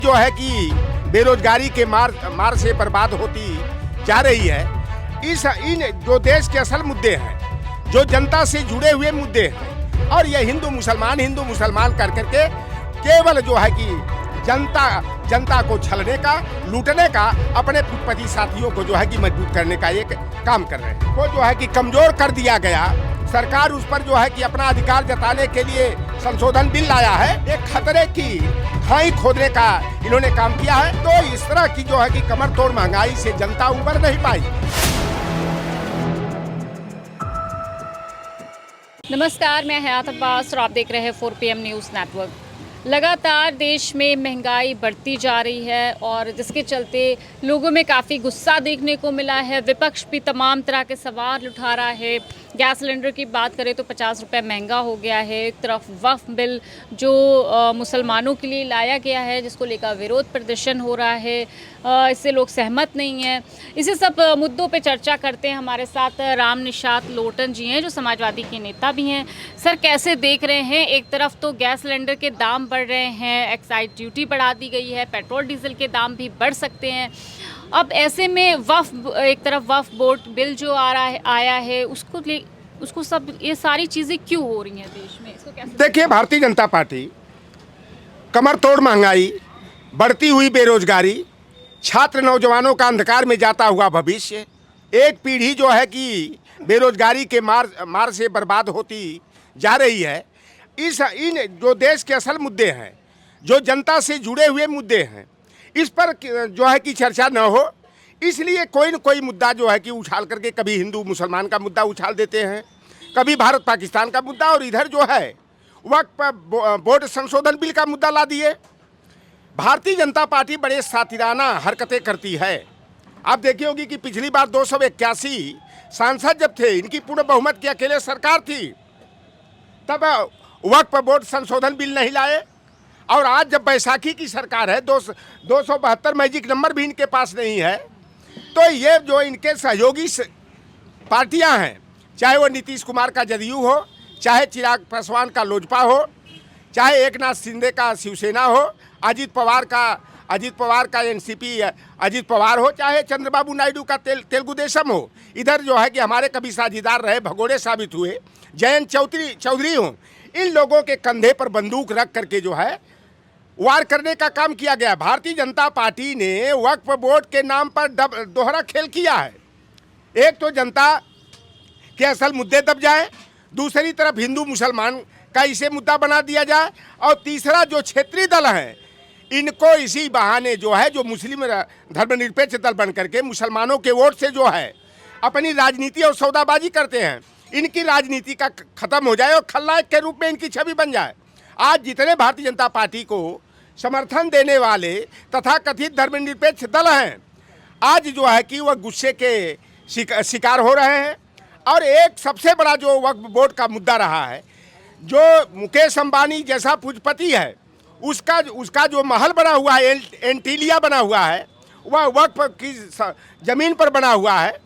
जो है कि बेरोजगारी के मार से बर्बाद होती जा रही है। इन जो देश के असल मुद्दे हैं, जो जनता से जुड़े हुए मुद्दे हैं, और ये हिंदू मुसलमान कर करके केवल जो है कि जनता को छलने का, लूटने का, अपने फुटपती साथियों को जो है कि मजबूत करने का एक काम कर रहे हैं। वो जो है कि कमजोर कर दिया गया। सरकार उस पर जो है कि अपना अधिकार जताने के लिए संशोधन बिल लाया है। एक खतरे की खाई खोदने का इन्होंने काम किया है। तो इस तरह की जो है कि कमर तोड़ महंगाई से जनता उबर नहीं पाई। नमस्कार, मैं हयात अब्बास और आप देख रहे हैं 4 PM न्यूज़ नेटवर्क। लगातार देश में महंगाई बढ़ती जा रही है और जिसके चलते लोगों में काफ़ी गुस्सा देखने को मिला है। विपक्ष भी तमाम तरह के सवाल उठा रहा है। गैस सिलेंडर की बात करें तो 50 रुपये महंगा हो गया है। एक तरफ वक्फ बिल जो मुसलमानों के लिए लाया गया है, जिसको लेकर विरोध प्रदर्शन हो रहा है, इससे लोग सहमत नहीं हैं। इसी सब मुद्दों पे चर्चा करते हैं। हमारे साथ राम निशात लोटन जी हैं, जो समाजवादी के नेता भी हैं। सर, कैसे देख रहे हैं? एक तरफ तो गैस सिलेंडर के दाम बढ़ रहे हैं, एक्साइज ड्यूटी बढ़ा दी गई है, पेट्रोल डीजल के दाम भी बढ़ सकते हैं। अब ऐसे में एक तरफ वक्फ बोर्ड बिल जो आया है, उसको सब ये सारी चीज़ें क्यों हो रही हैं देश में? इसको कैसे देखिए, भारतीय जनता पार्टी कमर तोड़ महंगाई, बढ़ती हुई बेरोजगारी, छात्र नौजवानों का अंधकार में जाता हुआ भविष्य, एक पीढ़ी जो है कि बेरोजगारी के मार से बर्बाद होती जा रही है। इन जो देश के असल मुद्दे हैं, जो जनता से जुड़े हुए मुद्दे हैं, इस पर जो है कि चर्चा न हो, इसलिए कोई न कोई मुद्दा जो है कि उछाल करके कभी हिंदू मुसलमान का मुद्दा उछाल देते हैं, कभी भारत पाकिस्तान का मुद्दा, और इधर जो है वक्फ बोर्ड संशोधन बिल का मुद्दा ला दिए। भारतीय जनता पार्टी बड़े सातिराना हरकतें करती है। आप देखी होगी कि पिछली बार 281 सांसद जब थे, इनकी पूर्ण बहुमत की अकेले सरकार थी, तब वक्फ बोर्ड संशोधन बिल नहीं लाए। और आज जब बैसाखी की सरकार है, 272 मैजिक नंबर भी इनके पास नहीं है। तो ये जो इनके सहयोगी पार्टियां हैं, चाहे वो नीतीश कुमार का जदयू हो, चाहे चिराग पासवान का लोजपा हो, चाहे एकनाथ शिंदे का शिवसेना हो, अजित पवार का एनसीपी अजित पवार हो, चाहे चंद्रबाबू नायडू का तेलुगु देशम हो, इधर जो है कि हमारे कभी साझेदार रहे, भगोड़े साबित हुए जयंत चौधरी हो, इन लोगों के कंधे पर बंदूक रख करके जो है वार करने का काम किया गया। भारतीय जनता पार्टी ने वक्फ बोर्ड के नाम पर दोहरा खेल किया है। एक तो जनता के असल मुद्दे दब जाए, दूसरी तरफ हिंदू मुसलमान का इसे मुद्दा बना दिया जाए, और तीसरा जो क्षेत्रीय दल है, इनको इसी बहाने जो है, जो मुस्लिम धर्मनिरपेक्ष दल बन करके मुसलमानों के वोट से जो है अपनी राजनीति और सौदाबाजी करते हैं, इनकी राजनीति का खत्म हो जाए और खलनायक के रूप में इनकी छवि बन जाए। आज जितने भारतीय जनता पार्टी को समर्थन देने वाले तथा कथित धर्मनिरपेक्ष दल हैं, आज जो है कि वह गुस्से के शिकार हो रहे हैं। और एक सबसे बड़ा जो वक्फ बोर्ड का मुद्दा रहा है, जो मुकेश अंबानी जैसा पूंजीपति है, उसका जो महल बना हुआ है, एंटीलिया बना हुआ है, वह वक्फ की ज़मीन पर बना हुआ है।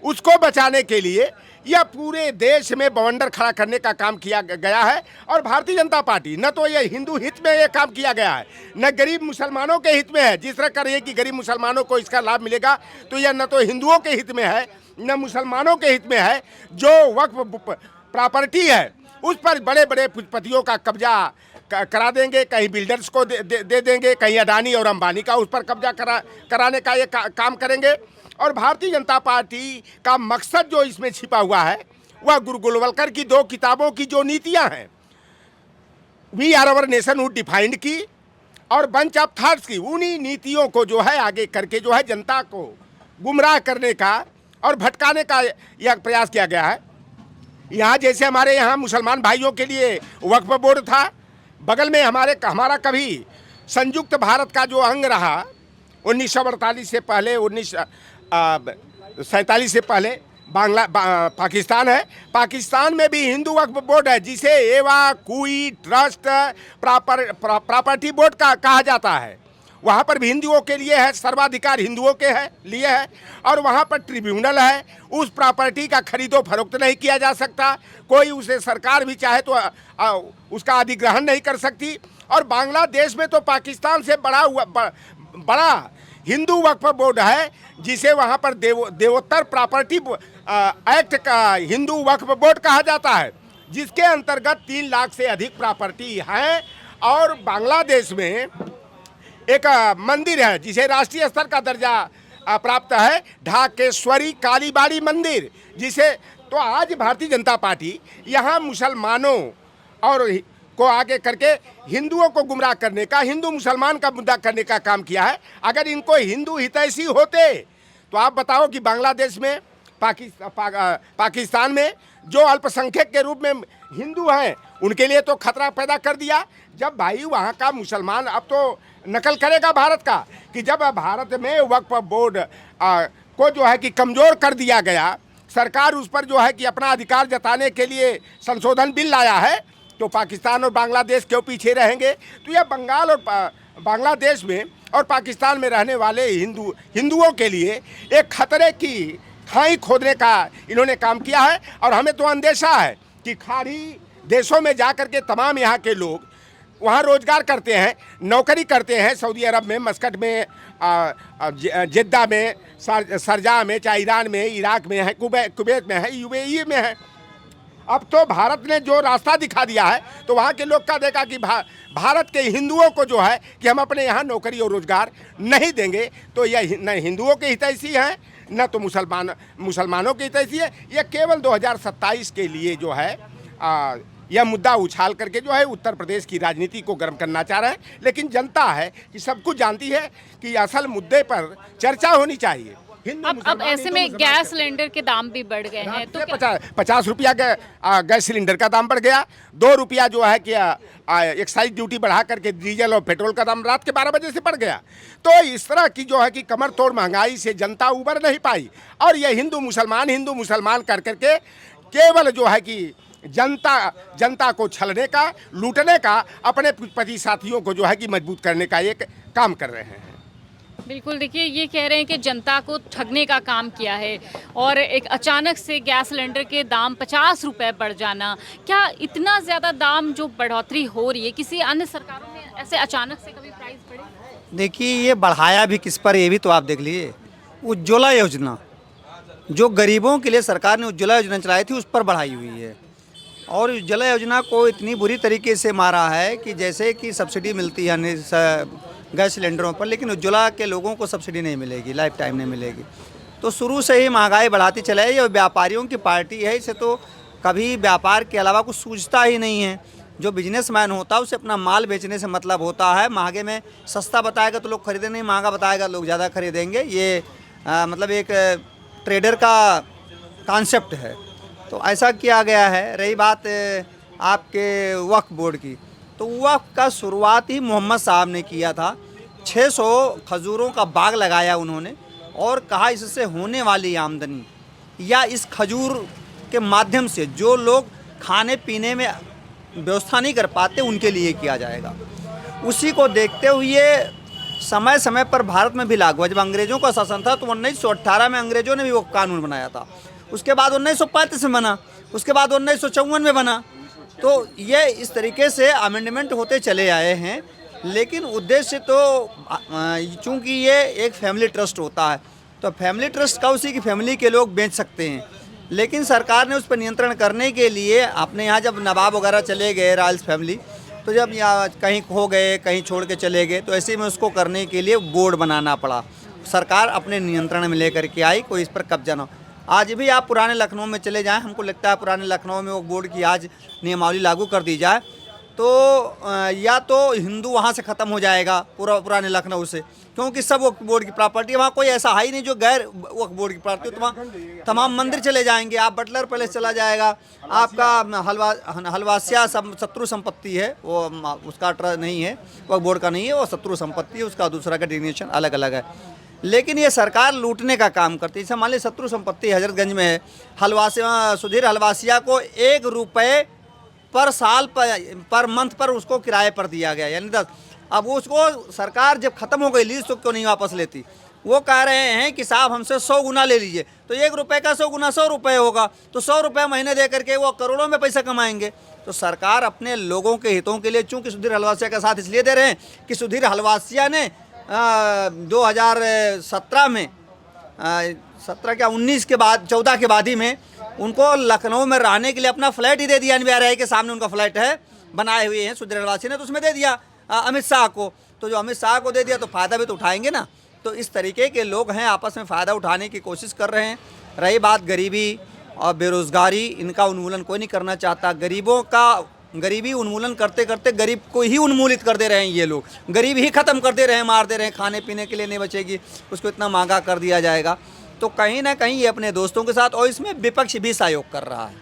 उसको बचाने के लिए यह पूरे देश में बवंडर खड़ा करने का काम किया गया है। और भारतीय जनता पार्टी न तो ये हिंदू हित में ये काम किया गया है, न गरीब मुसलमानों के हित में है। जिस तरह कर रही है कि गरीब मुसलमानों को इसका लाभ मिलेगा, तो यह न तो हिंदुओं के हित में है, न मुसलमानों के हित में है। जो वक्फ प्रॉपर्टी है, उस पर बड़े बड़े पूंजीपतियों का कब्जा करा देंगे, कहीं बिल्डर्स को दे देंगे, कहीं अडानी और अंबानी का उस पर कब्जा कराने का ये काम करेंगे। और भारतीय जनता पार्टी का मकसद जो इसमें छिपा हुआ है, वह गुरु गोलवलकर की 2 किताबों की जो नीतियां हैं, we are our nationhood defined की और बंच ऑफ थॉट्स की, उन्हीं नीतियों को जो है आगे करके जो है जनता को गुमराह करने का और भटकाने का यह प्रयास किया गया है। यहाँ जैसे हमारे यहाँ मुसलमान भाइयों के लिए वक्फ बोर्ड था, बगल में हमारा कभी संयुक्त भारत का जो अंग रहा 1948 से पहले, 1947 से पहले पाकिस्तान है। पाकिस्तान में भी हिंदू वक्फ बोर्ड है, जिसे एवाकुई ट्रस्ट प्रॉपर्टी बोर्ड का कहा जाता है। वहाँ पर भी हिंदुओं के लिए है, सर्वाधिकार हिंदुओं के लिए है, और वहाँ पर ट्रिब्यूनल है। उस प्रॉपर्टी का खरीदो फरोख्त नहीं किया जा सकता, कोई उसे सरकार भी चाहे तो उसका अधिग्रहण नहीं कर सकती। और बांग्लादेश में तो पाकिस्तान से बड़ा हिंदू वक्फ बोर्ड है, जिसे वहाँ पर देवोत्तर प्रॉपर्टी एक्ट का हिंदू वक्फ बोर्ड कहा जाता है, जिसके अंतर्गत 3 लाख से अधिक प्रॉपर्टी है। और बांग्लादेश में एक मंदिर है जिसे राष्ट्रीय स्तर का दर्जा प्राप्त है, ढाकेश्वरी कालीबाड़ी मंदिर, जिसे तो आज भारतीय जनता पार्टी यहाँ मुसलमानों और को आगे करके हिंदुओं को गुमराह करने का, हिंदू मुसलमान का मुद्दा करने का काम किया है। अगर इनको हिंदू हितैषी होते तो आप बताओ कि बांग्लादेश में, पाकिस्तान में जो अल्पसंख्यक के रूप में हिंदू हैं उनके लिए तो खतरा पैदा कर दिया। जब भाई वहाँ का मुसलमान अब तो नकल करेगा भारत का, कि जब भारत में वक्फ बोर्ड को जो है कि कमज़ोर कर दिया गया, सरकार उस पर जो है कि अपना अधिकार जताने के लिए संशोधन बिल लाया है, तो पाकिस्तान और बांग्लादेश क्यों पीछे रहेंगे। तो यह बंगाल और बांग्लादेश में और पाकिस्तान में रहने वाले हिंदुओं के लिए एक खतरे की खाई खोदने का इन्होंने काम किया है। और हमें तो अंदेशा है कि खाड़ी देशों में जा कर के तमाम यहाँ के लोग वहाँ रोजगार करते हैं, नौकरी करते हैं, सऊदी अरब में, मस्कट में, जिद्दा में, शारजाह में, चाहे ईरान में, इराक में है, कुवैत में है, यूएई में है। अब तो भारत ने जो रास्ता दिखा दिया है, तो वहाँ के लोग का देखा कि भारत के हिंदुओं को जो है कि हम अपने यहाँ नौकरी और रोजगार नहीं देंगे, तो यह न हिंदुओं के हितैषी हैं न तो मुसलमानों के हितैषी है। यह केवल 2027 के लिए जो है यह मुद्दा उछाल करके जो है उत्तर प्रदेश की राजनीति को गर्म करना चाह रहे हैं। लेकिन जनता है कि सब कुछ जानती है कि असल मुद्दे पर चर्चा होनी चाहिए। अब ऐसे में गैस सिलेंडर के दाम भी बढ़ गए हैं, तो 50 रुपया गैस सिलेंडर का दाम बढ़ गया, 2 रुपया जो है कि एक्साइज ड्यूटी बढ़ा करके डीजल और पेट्रोल का दाम रात के 12 बजे से बढ़ गया। तो इस तरह की जो है कि कमर तोड़ महंगाई से जनता उबर नहीं पाई। और ये हिंदू मुसलमान कर करके केवल जो है कि जनता को छलने का, लूटने का, अपने पति साथियों को जो है कि मजबूत करने का एक काम कर रहे हैं। बिल्कुल, देखिए ये कह रहे हैं कि जनता को ठगने का काम किया है और एक अचानक से गैस सिलेंडर के दाम 50 रुपये बढ़ जाना, क्या इतना ज़्यादा दाम जो बढ़ोतरी हो रही है, किसी अन्य सरकारों ने ऐसे अचानक से कभी प्राइस बढ़े? देखिए ये बढ़ाया भी किस पर, ये भी तो आप देख लीजिए। उज्ज्वला योजना जो गरीबों के लिए सरकार ने उज्ज्वला योजना चलाई थी, उस पर बढ़ाई हुई है। और उज्ज्वला योजना को इतनी बुरी तरीके से मारा है कि जैसे कि सब्सिडी मिलती है गैस सिलेंडरों पर, लेकिन उज्ज्वला के लोगों को सब्सिडी नहीं मिलेगी, लाइफ टाइम नहीं मिलेगी। तो शुरू से ही महंगाई बढ़ाती चले। ये व्यापारियों की पार्टी है, इसे तो कभी व्यापार के अलावा कुछ सूझता ही नहीं है। जो बिजनेसमैन होता है उसे अपना माल बेचने से मतलब होता है। महंगे में सस्ता बताएगा तो लोग खरीदेंगे, नहीं महंगा बताएगा लोग ज़्यादा खरीदेंगे। ये मतलब एक ट्रेडर का कॉन्सेप्ट है। तो ऐसा किया गया है। रही बात आपके वक्फ बोर्ड की, तो वक्फ का शुरुआत ही मोहम्मद साहब ने किया था। 600 खजूरों का बाग लगाया उन्होंने और कहा इससे होने वाली आमदनी या इस खजूर के माध्यम से जो लोग खाने पीने में व्यवस्था नहीं कर पाते उनके लिए किया जाएगा। उसी को देखते हुए समय समय पर भारत में भी लागू है। जब अंग्रेज़ों का शासन था तो 1918 में अंग्रेज़ों ने भी वो कानून बनाया था। उसके बाद 1935 में बना, उसके बाद 1954 में बना। तो ये इस तरीके से अमेंडमेंट होते चले आए हैं। लेकिन उद्देश्य तो चूँकि ये एक फैमिली ट्रस्ट होता है, तो फैमिली ट्रस्ट का उसी की फैमिली के लोग बेच सकते हैं। लेकिन सरकार ने उस पर नियंत्रण करने के लिए अपने यहाँ जब नवाब वगैरह चले गए, रॉयल्स फैमिली, तो जब यहाँ कहीं खो गए, कहीं छोड़ के चले गए, तो ऐसे में उसको करने के लिए बोर्ड बनाना पड़ा। सरकार अपने नियंत्रण में लेकर के आई, कोई इस पर कब्जा ना हो। आज भी आप पुराने लखनऊ में चले जाएं, हमको लगता है पुराने लखनऊ में वो बोर्ड की आज नियमावली लागू कर दी जाए तो या तो हिंदू वहाँ से ख़त्म हो जाएगा पुराने लखनऊ से, क्योंकि सब वक्फ बोर्ड की प्रॉपर्टी, वहाँ कोई ऐसा है ही नहीं जो गैर वक्फ बोर्ड की प्रॉपर्टी। तो वहाँ तमाम मंदिर चले जाएंगे, आप बटलर पैलेस चला जाएगा, आपका हलवासिया शत्रु संपत्ति है, वो उसका ट्रस्ट नहीं है, वक्फ बोर्ड का नहीं है, वो शत्रु संपत्ति है, उसका दूसरा का डिग्नेशन अलग अलग है। लेकिन ये सरकार लूटने का काम करती है। जैसे मान लीजिए शत्रु संपत्ति हजरतगंज में है, सुधीर हलवासिया को 1 रुपये पर साल पर मंथ पर उसको किराए पर दिया गया, यानी 10। अब उसको सरकार जब ख़त्म हो गई लीज तो क्यों नहीं वापस लेती? वो कह रहे हैं कि साहब हमसे 100 गुना ले लीजिए, तो 1 रुपये का 100 गुना 100 रुपये होगा, तो 100 रुपये महीने दे करके वो करोड़ों में पैसा कमाएंगे। तो सरकार अपने लोगों के हितों के लिए, चूंकि सुधीर हलवासिया का साथ इसलिए दे रहे हैं कि सुधीर हलवासिया ने 2017 में 17 क्या 19 के बाद 14 के बाद ही में उनको लखनऊ में रहने के लिए अपना फ्लैट ही दे दिया। NBRI के सामने उनका फ्लैट है, बनाए हुए हैं सुधीर हलवासिया ने, तो उसमें दे दिया अमित शाह को। तो जो अमित शाह को दे दिया तो फ़ायदा भी तो उठाएंगे ना। तो इस तरीके के लोग हैं, आपस में फ़ायदा उठाने की कोशिश कर रहे हैं। रही बात गरीबी और बेरोज़गारी, इनका उन्मूलन कोई नहीं करना चाहता। गरीबी उन्मूलन करते करते गरीब को ही उन्मूलित कर दे रहे हैं ये लोग। गरीब ही ख़त्म कर दे रहे हैं, मार दे रहे हैं, खाने पीने के लिए नहीं बचेगी, उसको इतना महंगा कर दिया जाएगा। तो कहीं ना कहीं ये अपने दोस्तों के साथ, और इसमें विपक्ष भी सहयोग कर रहा है।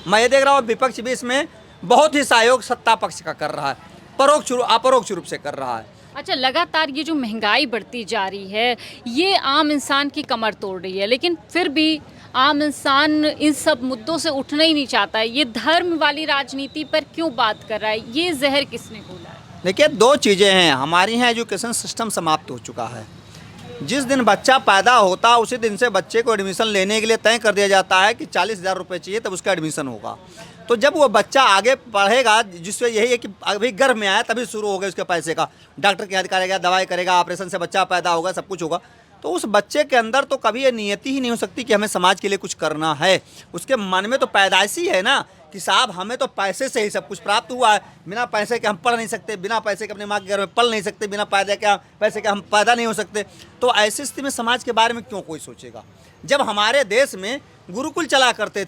मैं ये देख रहा हूँ विपक्ष भी इसमें बहुत ही सहयोग सत्ता पक्ष का कर रहा है, परोक्ष अपरोक्ष रूप से कर रहा है। अच्छा, लगातार ये जो महंगाई बढ़ती जा रही है ये आम इंसान की कमर तोड़ रही है, लेकिन फिर भी आम इंसान इन सब मुद्दों से उठना ही नहीं चाहता है। ये धर्म वाली राजनीति पर क्यों बात कर रहा है? ये जहर किसने घोला है? देखिए, दो चीज़ें हैं। हमारी यहाँ एजुकेशन सिस्टम समाप्त हो चुका है। जिस दिन बच्चा पैदा होता उसी दिन से बच्चे को एडमिशन लेने के लिए तय कर दिया जाता है कि 40,000 रुपये चाहिए तब उसका एडमिशन होगा। तो जब वो बच्चा आगे पढ़ेगा, जिससे यही है कि अभी गर्भ में आया तभी शुरू हो गया उसके पैसे का, डॉक्टर के यहाँ करेगा, दवाई करेगा, ऑपरेशन से बच्चा पैदा होगा, सब कुछ होगा। तो उस बच्चे के अंदर तो कभी ये नियति ही नहीं हो सकती कि हमें समाज के लिए कुछ करना है। उसके मन में तो पैदाइशी है ना कि साहब हमें तो पैसे से ही सब कुछ प्राप्त हुआ है, बिना पैसे के हम पढ़ नहीं सकते, बिना पैसे के अपने माँ के घर में पल नहीं सकते, बिना पैसे के हम पैदा नहीं हो सकते। तो ऐसी स्थिति में समाज के बारे में क्यों कोई सोचेगा? जब हमारे देश में गुरुकुल चला करते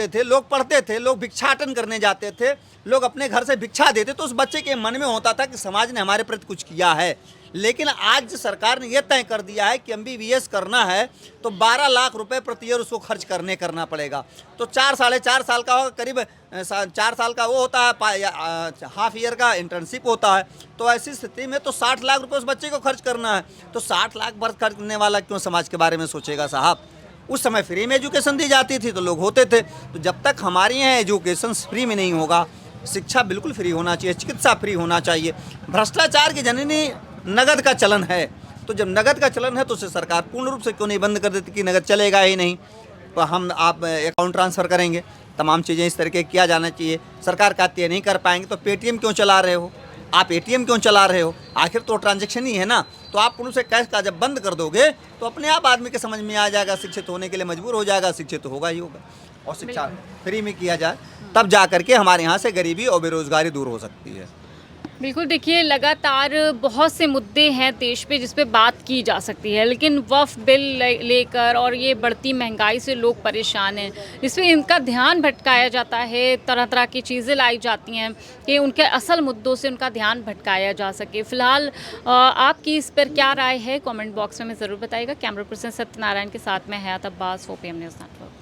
थे, लोग पढ़ते थे, लोग भिक्षाटन करने जाते थे, लोग अपने घर से भिक्षा देते, तो उस बच्चे के मन में होता था कि समाज ने हमारे प्रति कुछ किया है। लेकिन आज सरकार ने यह तय कर दिया है कि MBBS करना है तो 12 लाख रुपए प्रति ईयर उसको खर्च करना पड़ेगा। तो 4-4.5 साल का करीब 4 साल का वो होता है, हाफ ईयर का इंटर्नशिप होता है। तो ऐसी स्थिति में तो 60 लाख रुपए उस बच्चे को खर्च करना है। तो 60 लाख खर्च करने वाला क्यों समाज के बारे में सोचेगा साहब? उस समय फ्री में एजुकेशन दी जाती थी तो लोग होते थे। तो जब तक हमारे यहाँ एजुकेशन फ्री में नहीं होगा, शिक्षा बिल्कुल फ्री होना चाहिए, चिकित्सा फ्री होना चाहिए। भ्रष्टाचार की जननी नगद का चलन है, तो जब नगद का चलन है तो उसे सरकार पूर्ण रूप से क्यों नहीं बंद कर देती कि नगद चलेगा ही नहीं, तो आप अकाउंट ट्रांसफ़र करेंगे, तमाम चीज़ें इस तरीके किया जाना चाहिए। सरकार कहती है नहीं कर पाएंगे तो पेटीएम क्यों चला रहे हो, आप ATM क्यों चला रहे हो? आखिर तो ट्रांजैक्शन ही है ना। तो आप पूर्ण से कैश का जब बंद कर दोगे तो अपने आप आदमी के समझ में आ जाएगा, शिक्षित होने के लिए मजबूर हो जाएगा, शिक्षित तो होगा ही होगा। और शिक्षा फ्री में किया जाए तब जा करके हमारे यहाँ से गरीबी और बेरोज़गारी दूर हो सकती है। बिल्कुल, देखिए लगातार बहुत से मुद्दे हैं देश पे जिस पे बात की जा सकती है, लेकिन वक्फ बिल लेकर और ये बढ़ती महंगाई से लोग परेशान हैं, इसमें इनका ध्यान भटकाया जाता है, तरह तरह की चीज़ें लाई जाती हैं कि उनके असल मुद्दों से उनका ध्यान भटकाया जा सके। फ़िलहाल आपकी इस पर क्या राय है, कमेंट बॉक्स में ज़रूर बताइएगा। कैमरा पर्सन सत्यनारायण के साथ में हयात अब्बास, 4PM न्यूज़ नेटवर्क।